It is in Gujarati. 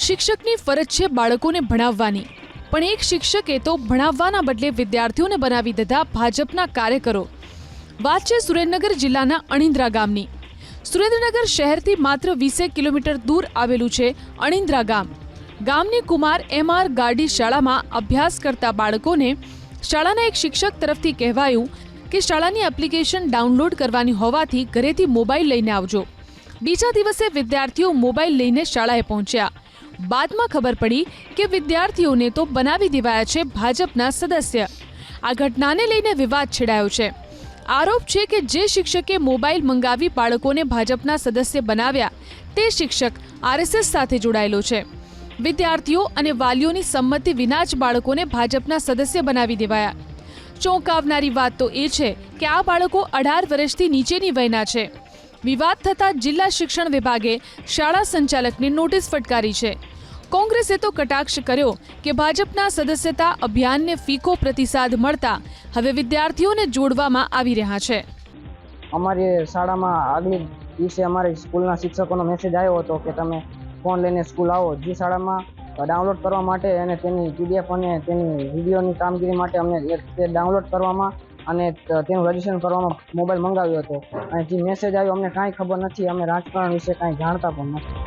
શિક્ષકની ફરજ છે બાળકોને ભણાવવાની, પણ એક શિક્ષકે તો ભણાવવાના બદલે વિદ્યાર્થીઓને બનાવી દીધા ભાજપના કાર્યકરો। વાત છે સુરેન્દ્રનગર જિલ્લાના અણિન્દ્રા ગામની। સુરેન્દ્રનગર શહેરથી માત્ર 20 કિલોમીટર દૂર આવેલું છે અણિન્દ્રા ગામ। ગામની કુમાર એમ.આર. ગાડી શાળામાં અભ્યાસ કરતા બાળકોને શાળાના એક શિક્ષક તરફથી કહેવાયું કે શાળાની એપ્લિકેશન ડાઉનલોડ કરવાની હોવાથી ઘરેથી મોબાઈલ લઈને આવજો। બીજા દિવસે વિદ્યાર્થીઓ મોબાઈલ લઈને શાળાએ પહોંચ્યા। બાદમાં ખબર પડી કે વિદ્યાર્થીઓને તો બનાવી દેવાયા છે ભાજપના સદસ્ય। આ ઘટનાને લઈને વિવાદ છેડાયો છે। આરોપ છે કે જે શિક્ષકે મોબાઈલ મંગાવી બાળકોને ભાજપના સદસ્ય બનાવ્યા તે શિક્ષક આરએસએસ સાથે જોડાયેલો છે। વિદ્યાર્થીઓ અને વાલીઓની સંમતિ વિના જ બાળકોને ભાજપના સદસ્ય બનાવી દેવાયા। ચોંકાવનારી વાત તો એ છે કે આ બાળકો 18 વર્ષથી નીચેની વયના છે। વિવાદ થતાં જિલ્લા શિક્ષણ વિભાગે શાળા સંચાલકને નોટિસ ફટકારી છે। કોંગ્રેસે તો કટાક્ષ કર્યો કે ભાજપના સદસ્યતા અભિયાનને ફીકો પ્રતિસાદ મળતા હવે વિદ્યાર્થીઓને જોડવામાં આવી રહ્યા છે। અમારી શાળામાં આગલી દિવસે અમારી સ્કૂલના શિક્ષકોનો મેસેજ આવ્યો હતો કે તમે ફોન લઈને સ્કૂલ આવો। જે શાળામાં ડાઉનલોડ કરવા માટે અને તેની પીડીએફ અને તેની વિડીયોની કામગીરી માટે અમને તે ડાઉનલોડ કરવામાં અને તેનું રજીસ્ટ્રેશન કરવામાં મોબાઈલ મંગાવ્યો હતો। અને જે મેસેજ આવ્યો અમને કાંઈ ખબર નથી, અમે રાજકારણ વિશે કાંઈ જાણતા પણ નથી।